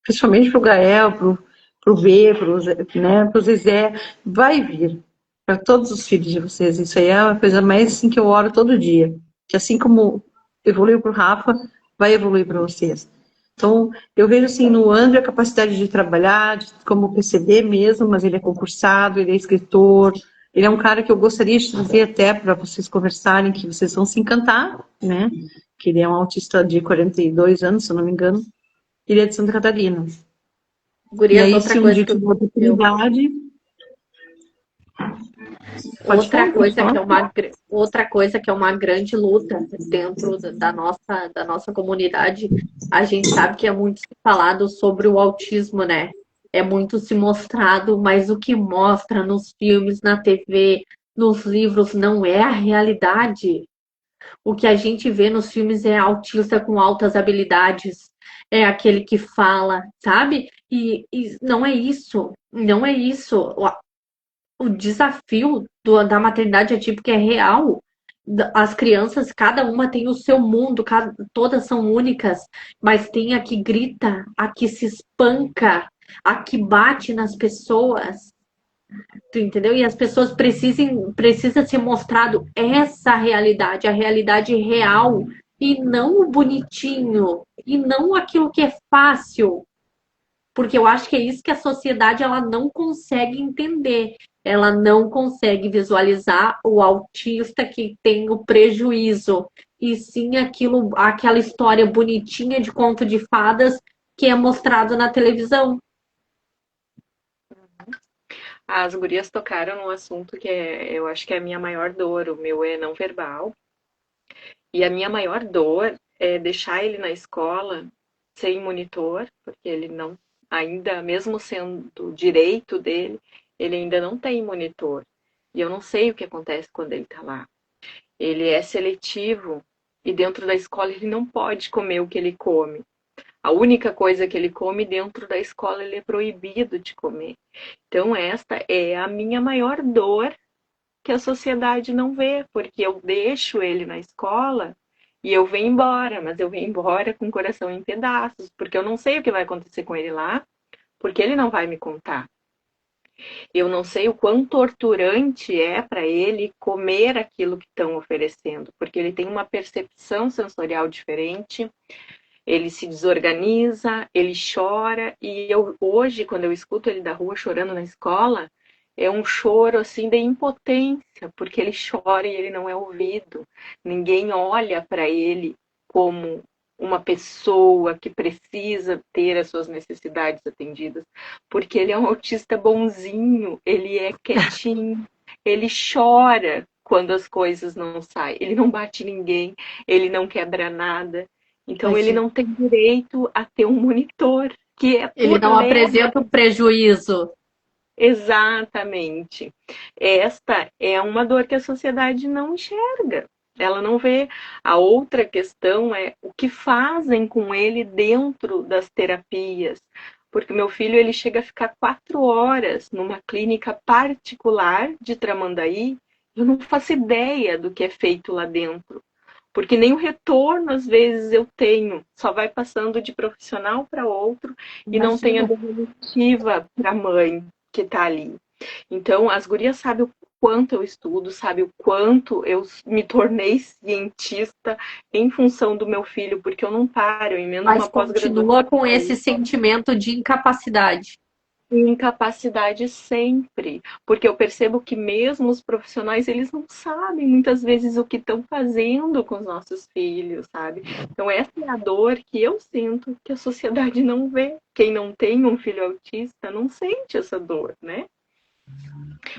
Principalmente para o Gael, para o B, para o Zezé, vai vir para todos os filhos de vocês. Isso aí é uma coisa mais assim que eu oro todo dia. Que assim como evoluiu para o Rafa, vai evoluir para vocês. Então, eu vejo assim no André a capacidade de trabalhar, como PCD mesmo, mas ele é concursado, ele é escritor, ele é um cara que eu gostaria de trazer até para vocês conversarem, que vocês vão se encantar, né? Que ele é um autista de 42 anos, se eu não me engano. Ele é de Santa Catarina. E Gurias, aí, outra se um coisa dia que tiver oportunidade, pode outra falar, pode coisa que é falar. outra coisa que é uma grande luta dentro da nossa comunidade, a gente sabe que é muito se falado sobre o autismo, né? É muito se mostrado, mas o que mostra nos filmes, na TV, nos livros não é a realidade. O que a gente vê nos filmes é autista com altas habilidades, é aquele que fala, sabe? E não é isso, não é isso. O desafio da maternidade atípica é real. As crianças, cada uma tem o seu mundo, todas são únicas, mas tem a que grita, a que se espanca, a que bate nas pessoas. Tu entendeu? E as pessoas precisa ser mostrado essa realidade, a realidade real, e não o bonitinho, e não aquilo que é fácil, porque eu acho que é isso que a sociedade ela não consegue entender. Ela não consegue visualizar o autista que tem o prejuízo, e sim aquela história bonitinha de conto de fadas que é mostrado na televisão. As gurias tocaram num assunto que eu acho que é a minha maior dor. O meu é não verbal. E a minha maior dor é deixar ele na escola sem monitor, porque ele não, ainda, mesmo sendo direito dele, ele ainda não tem monitor. E eu não sei o que acontece quando ele está lá. Ele é seletivo e dentro da escola ele não pode comer o que ele come. A única coisa que ele come dentro da escola ele é proibido de comer. Então esta é a minha maior dor que a sociedade não vê, porque eu deixo ele na escola e eu venho embora, mas eu venho embora com o coração em pedaços, porque eu não sei o que vai acontecer com ele lá, porque ele não vai me contar. Eu não sei o quão torturante é para ele comer aquilo que estão oferecendo, porque ele tem uma percepção sensorial diferente, ele se desorganiza, ele chora, e eu hoje, quando eu escuto ele da rua chorando na escola, é um choro assim de impotência, porque ele chora e ele não é ouvido. Ninguém olha para ele como uma pessoa que precisa ter as suas necessidades atendidas, porque ele é um autista bonzinho, ele é quietinho, ele chora quando as coisas não saem, ele não bate ninguém, ele não quebra nada, então ele Imagina. não tem direito a ter um monitor, que é Ele por não lei. apresenta um prejuízo. Exatamente. Esta é uma dor que a sociedade não enxerga. Ela não vê. A outra questão é o que fazem com ele dentro das terapias. Porque meu filho ele chega a ficar 4 horas numa clínica particular de Tramandaí. Eu não faço ideia do que é feito lá dentro. Porque nem o retorno, às vezes, eu tenho. Só vai passando de profissional para outro e não tem a Imagina. devolutiva para a mãe que está ali. Então, as gurias sabem o quanto eu estudo, sabem o quanto eu me tornei cientista em função do meu filho, porque eu não paro, eu emendo Mas uma pós-graduação. continua com esse sentimento de incapacidade. Incapacidade sempre, porque eu percebo que mesmo os profissionais, eles não sabem muitas vezes o que estão fazendo com os nossos filhos, sabe? Então essa é a dor que eu sinto que a sociedade não vê. Quem não tem um filho autista não sente essa dor, né?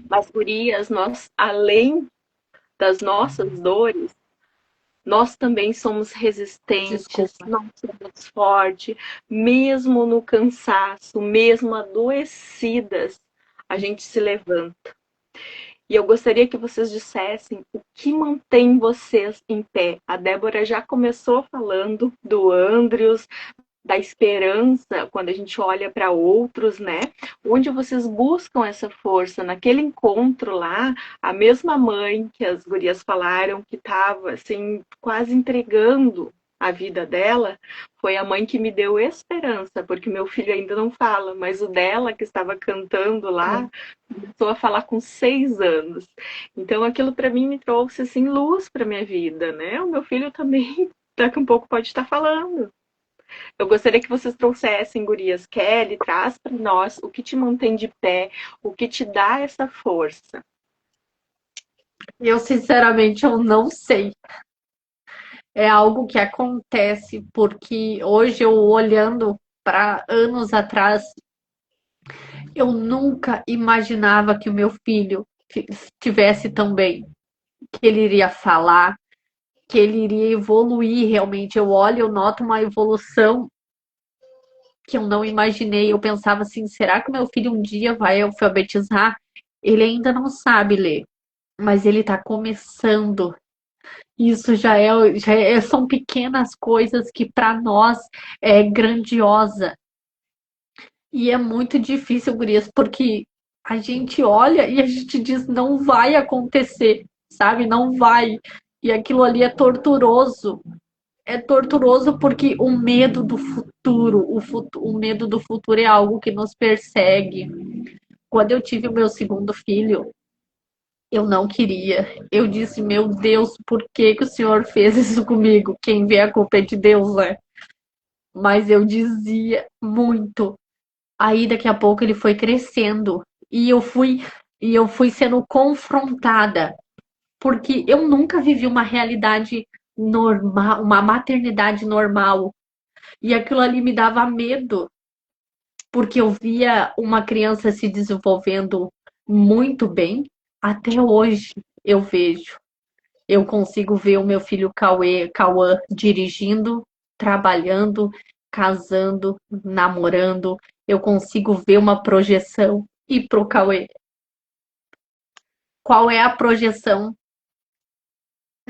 Mas, gurias, nós, além das nossas dores, nós também somos resistentes, Desculpa. nós somos fortes, mesmo no cansaço, mesmo adoecidas, a gente se levanta. E eu gostaria que vocês dissessem o que mantém vocês em pé. A Débora já começou falando do Andrews, da esperança quando a gente olha para outros, né? Onde vocês buscam essa força? Naquele encontro lá, a mesma mãe que as gurias falaram que estava assim quase entregando a vida dela, foi a mãe que me deu esperança, porque meu filho ainda não fala, mas o dela que estava cantando lá começou a falar com 6 anos. Então aquilo para mim me trouxe assim luz para minha vida, né? O meu filho também daqui a um pouco pode estar falando. Eu gostaria que vocês trouxessem, gurias. Kelly, traz para nós o que te mantém de pé, o que te dá essa força. Eu, sinceramente, eu não sei. É algo que acontece porque hoje eu olhando para anos atrás, eu nunca imaginava que o meu filho estivesse tão bem, que ele iria falar, que ele iria evoluir realmente. Eu olho, eu noto uma evolução que eu não imaginei. Eu pensava assim, será que meu filho um dia vai alfabetizar? Ele ainda não sabe ler, mas ele está começando. Isso são pequenas coisas que para nós é grandiosa. E é muito difícil, gurias, porque a gente olha e a gente diz, não vai acontecer, sabe? Não vai. E aquilo ali é torturoso. É torturoso porque o medo do futuro, o medo do futuro é algo que nos persegue. Quando eu tive o meu segundo filho, eu não queria. Eu disse, meu Deus, por que que o senhor fez isso comigo? Quem vê a culpa é de Deus, né? Mas eu dizia muito. Aí daqui a pouco ele foi crescendo e eu fui sendo confrontada, porque eu nunca vivi uma realidade normal, uma maternidade normal. E aquilo ali me dava medo, porque eu via uma criança se desenvolvendo muito bem. Até hoje eu vejo. Eu consigo ver o meu filho Cauã dirigindo, trabalhando, casando, namorando. Eu consigo ver uma projeção. E pro Cauê, qual é a projeção?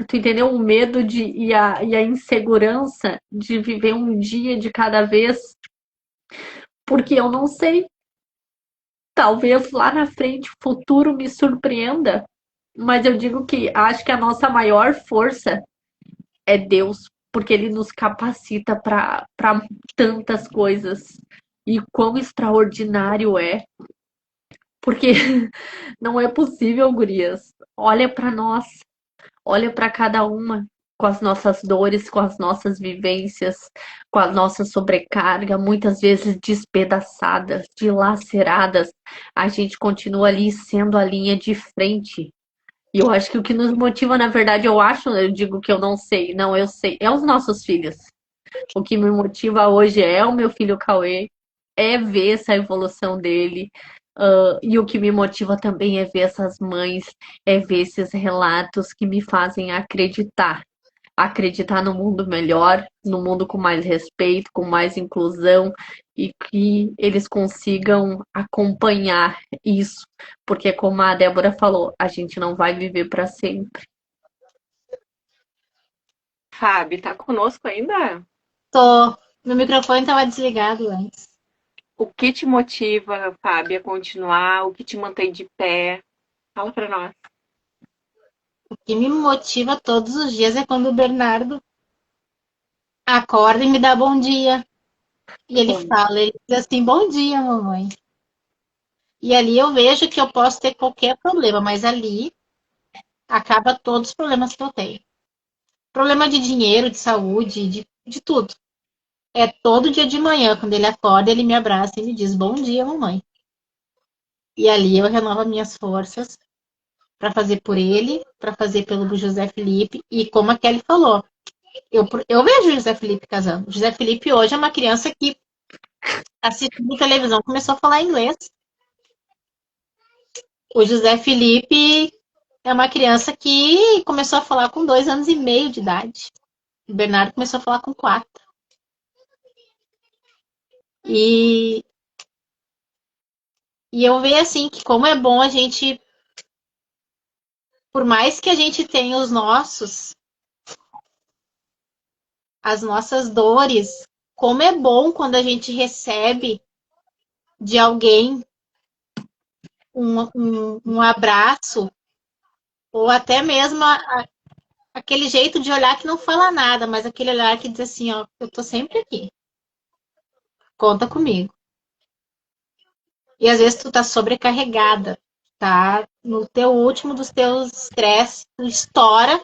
Tu entendeu? O medo e a insegurança de viver um dia de cada vez, porque eu não sei. Talvez lá na frente o futuro me surpreenda, mas eu digo que acho que a nossa maior força é Deus, porque Ele nos capacita para tantas coisas. E quão extraordinário é, porque não é possível, gurias. Olha para nós, olha para cada uma, com as nossas dores, com as nossas vivências, com a nossa sobrecarga, muitas vezes despedaçadas, dilaceradas. A gente continua ali sendo a linha de frente. E eu acho que o que nos motiva, na verdade, eu digo que eu não sei, não, eu sei, é os nossos filhos. O que me motiva hoje é o meu filho Cauê, é ver essa evolução dele. E o que me motiva também é ver essas mães, é ver esses relatos que me fazem acreditar no mundo melhor, no mundo com mais respeito, com mais inclusão e que eles consigam acompanhar isso, porque como a Débora falou, a gente não vai viver para sempre. Fábio, tá conosco ainda? Tô. Meu microfone estava desligado antes. O que te motiva, Fábio, a continuar? O que te mantém de pé? Fala pra nós. O que me motiva todos os dias é quando o Bernardo acorda e me dá bom dia. E ele diz assim, bom dia, mamãe. E ali eu vejo que eu posso ter qualquer problema, mas ali acaba todos os problemas que eu tenho. Problema de dinheiro, de saúde, de tudo. É todo dia de manhã, quando ele acorda, ele me abraça e me diz, bom dia, mamãe. E ali eu renovo minhas forças para fazer por ele, para fazer pelo José Felipe. E como a Kelly falou, eu vejo o José Felipe casando. O José Felipe hoje é uma criança que assistindo televisão começou a falar inglês. O José Felipe é uma criança que começou a falar com 2 anos e meio de idade. O Bernardo começou a falar com 4. E, e eu vejo assim que como é bom a gente, por mais que a gente tenha as nossas dores, como é bom quando a gente recebe de alguém um abraço, ou até mesmo aquele jeito de olhar que não fala nada, mas aquele olhar que diz assim, ó, eu tô sempre aqui. Conta comigo. E às vezes tu tá sobrecarregada, tá no teu último dos teus estresse, tu estoura,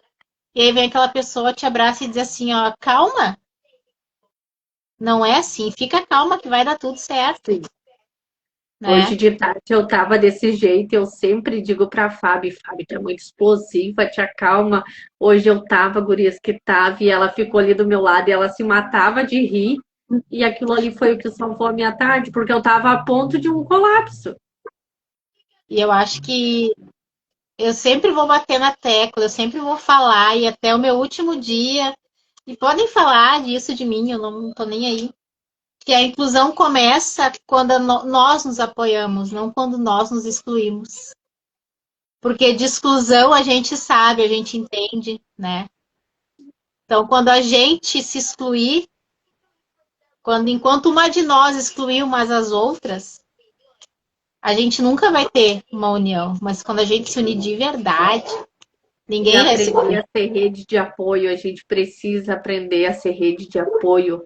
e aí vem aquela pessoa, te abraça e diz assim, ó, calma. Não é assim, fica calma que vai dar tudo certo. Sim. Né? Hoje de tarde eu tava desse jeito, eu sempre digo pra Fábio, tá é muito explosiva, te acalma. Hoje eu tava, gurias que tava, e ela ficou ali do meu lado e ela se matava de rir. E aquilo ali foi o que salvou a minha tarde, porque eu tava a ponto de um colapso. E eu acho que eu sempre vou bater na tecla, eu sempre vou falar, e até o meu último dia, e podem falar disso de mim, eu não tô nem aí, que a inclusão começa quando nós nos apoiamos, não quando nós nos excluímos. Porque de exclusão a gente sabe, a gente entende, né? Então, quando a gente se excluir, enquanto uma de nós excluir umas as outras, a gente nunca vai ter uma união. Mas quando a gente se unir de verdade, E ninguém vai se aprender unir. a ser rede de apoio, a gente precisa aprender a ser rede de apoio.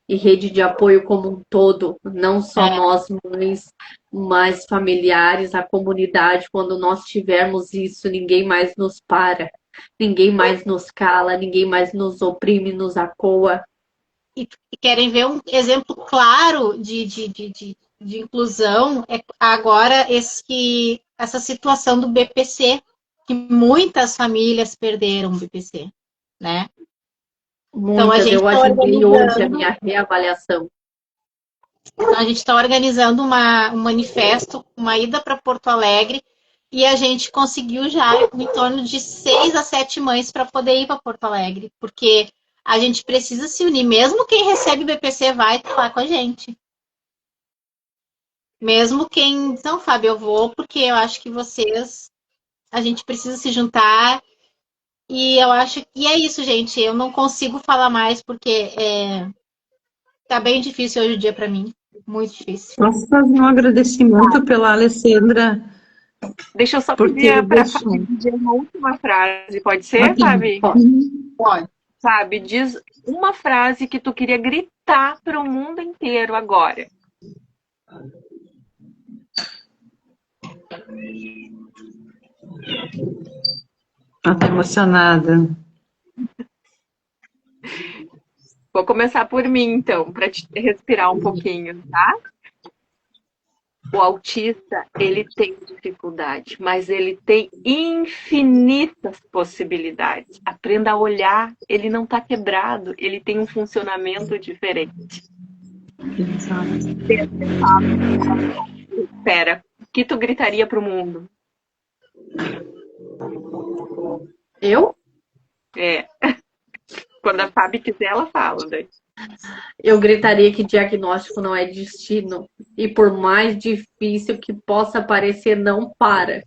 E rede de apoio como um todo, não só nós mães, mas familiares, a comunidade. Quando nós tivermos isso, ninguém mais nos para, ninguém mais nos cala, ninguém mais nos oprime, nos acoa. E querem ver um exemplo claro de inclusão, é agora essa situação do BPC, que muitas famílias perderam o BPC, né? Então a Muitas, gente eu está agendei hoje a organizando, minha reavaliação. um manifesto, uma ida para Porto Alegre, e a gente conseguiu já em torno de 6 a 7 mães para poder ir para Porto Alegre, porque a gente precisa se unir, mesmo quem recebe BPC vai estar lá com a gente. Mesmo quem diz, não, Fábio, eu vou porque eu acho que a gente precisa se juntar. E eu acho que é isso, gente. Eu não consigo falar mais porque tá bem difícil hoje o dia para mim. Muito difícil. Posso fazer um agradecimento pela Alessandra Deixa eu só por ter pedir para Fábio deixado. dizer uma última frase, pode ser, Rapidinho. Fábio? Pode. Fábio, diz uma frase que tu queria gritar para o mundo inteiro agora. Ela tá emocionada. Vou começar por mim, então, para te respirar um pouquinho, tá? O autista, ele tem dificuldade, mas ele tem infinitas possibilidades. Aprenda a olhar, ele não está quebrado, ele tem um funcionamento diferente. Espera, o que tu gritaria pro mundo? Eu? É. Quando a Fábio quiser, ela fala, né? Eu gritaria que diagnóstico não é destino. E por mais difícil que possa parecer, não para.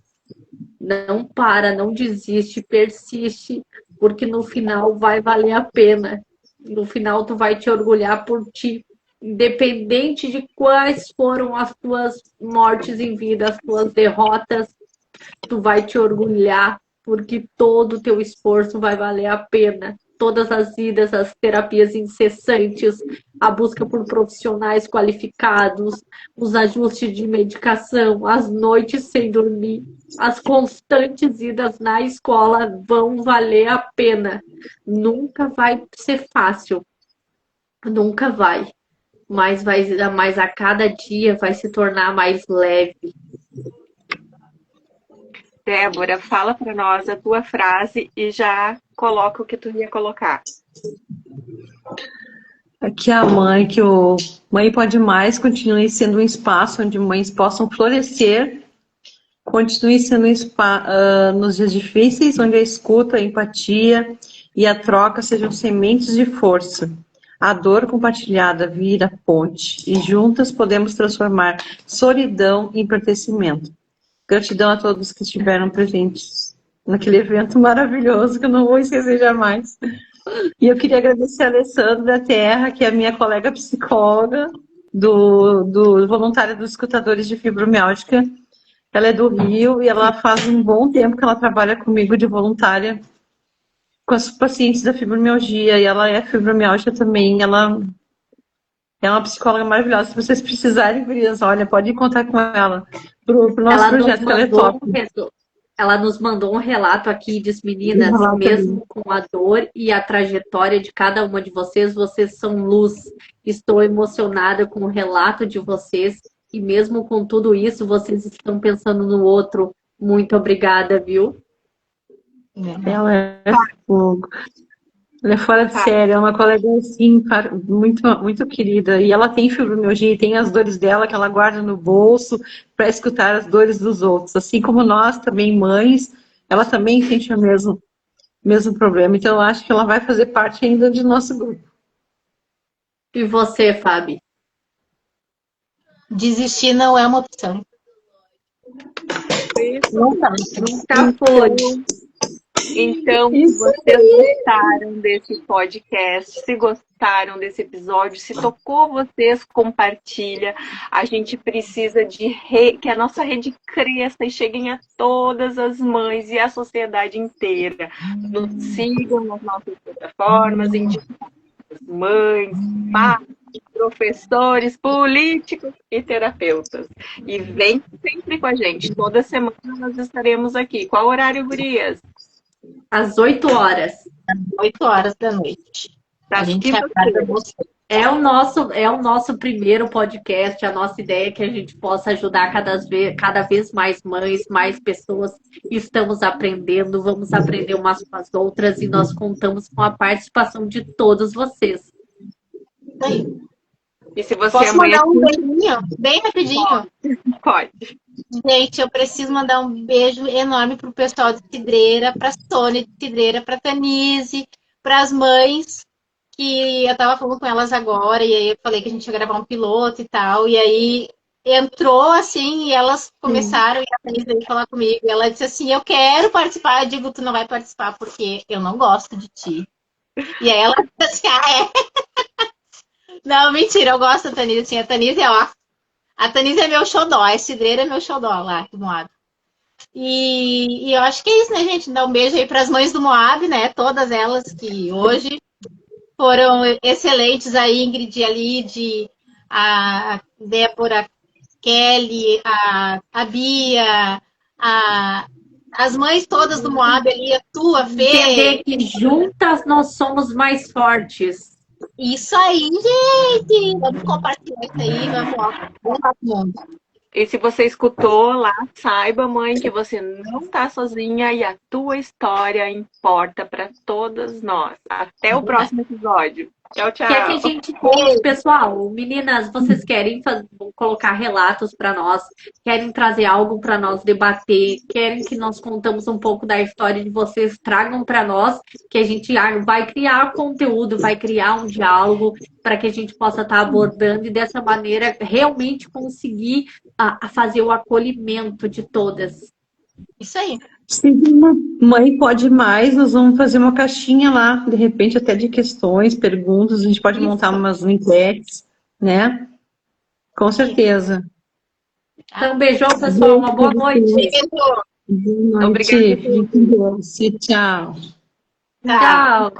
Não para, não desiste, persiste, porque no final vai valer a pena. No final tu vai te orgulhar por ti. Independente de quais foram as tuas mortes em vida, as tuas derrotas, tu vai te orgulhar, porque todo o teu esforço vai valer a pena. Todas as idas, as terapias incessantes, a busca por profissionais qualificados, os ajustes de medicação, as noites sem dormir, as constantes idas na escola vão valer a pena. Nunca vai ser fácil, nunca vai. Mas a cada dia vai se tornar mais leve. Débora, fala para nós a tua frase e já coloca o que tu ia colocar. Aqui a mãe, que o Mãe Pode Mais continue sendo um espaço onde mães possam florescer, continue sendo nos dias difíceis, onde a escuta, a empatia e a troca sejam sementes de força. A dor compartilhada vira ponte e juntas podemos transformar solidão em pertencimento. Gratidão a todos que estiveram presentes naquele evento maravilhoso que eu não vou esquecer jamais. E eu queria agradecer a Alessandra Terra, que é a minha colega psicóloga do Voluntária dos Escutadores de Fibromialgia. Ela é do Rio e ela faz um bom tempo que ela trabalha comigo de voluntária com os pacientes da fibromialgia. E ela é fibromialgia também. Ela é uma psicóloga maravilhosa. Se vocês precisarem, gurias, olha, pode contar com ela pro nosso projeto, que ela é top. Ela nos mandou um relato aqui, diz, meninas, mesmo com a dor e a trajetória de cada uma de vocês, vocês são luz. Estou emocionada com o relato de vocês e mesmo com tudo isso, vocês estão pensando no outro. Muito obrigada, viu? Ela é fogo. Ela é fora de série, é uma colega assim, muito, muito querida. E ela tem fibromialgia e tem as dores dela que ela guarda no bolso para escutar as dores dos outros. Assim como nós, também mães, ela também sente o mesmo problema. Então, eu acho que ela vai fazer parte ainda do nosso grupo. E você, Fábio? Desistir não é uma opção. Nunca foi. Então, se vocês gostaram desse podcast, se gostaram desse episódio, se tocou vocês, compartilha. A gente precisa que a nossa rede cresça e cheguem a todas as mães e a sociedade inteira. Nos sigam nas nossas plataformas, indiquem as mães, pais, professores, políticos e terapeutas. E vem sempre com a gente. Toda semana nós estaremos aqui. Qual horário, gurias? Às 8 horas. Às 8 horas da noite. A gente aguarda você. É o nosso primeiro podcast. A nossa ideia é que a gente possa ajudar cada vez mais mães, mais pessoas. Estamos aprendendo, vamos aprender umas com as outras e nós contamos com a participação de todos vocês. Aí. E se você Posso mandar um beijinho? Bem rapidinho? Pode. Gente, eu preciso mandar um beijo enorme pro pessoal de Cidreira, pra Sônia de Cidreira, pra Tanise, pras mães, que eu tava falando com elas agora, e aí eu falei que a gente ia gravar um piloto e tal, e aí entrou assim, e elas começaram, e a Tanise veio falar comigo, e ela disse assim, eu quero participar, eu digo, tu não vai participar porque eu não gosto de ti. E aí ela disse assim, Não, mentira, eu gosto da Tanise, assim, a Tanise é meu xodó, a Cidreira é meu xodó lá do Moab. E eu acho que é isso, né, gente? Dar um beijo aí para as mães do Moab, né? Todas elas que hoje foram excelentes, a Ingrid, a Lid, a Débora, Kelly, a Bia, as mães todas do Moab ali, a tua, Fê. Entender que juntas nós somos mais fortes. Isso aí, gente! Vamos compartilhar isso aí, vamos lá, mundo. E se você escutou lá, saiba, mãe, que você não está sozinha e a tua história importa para todas nós. Até o próximo episódio. Tchau, tchau. Quer que a gente conte, pessoal? Meninas, vocês querem colocar relatos para nós? Querem trazer algo para nós debater? Querem que nós contamos um pouco da história de vocês? Tragam para nós, que a gente vai criar conteúdo, vai criar um diálogo para que a gente possa estar abordando e dessa maneira realmente conseguir a fazer o acolhimento de todas. Isso aí. Se uma mãe pode mais, nós vamos fazer uma caixinha lá, de repente até de questões, perguntas, a gente pode montar umas enquetes, né? Com certeza. Então, beijão, pessoal. Uma boa noite. Boa noite. Obrigada. Fique com Deus. Tchau. Tchau.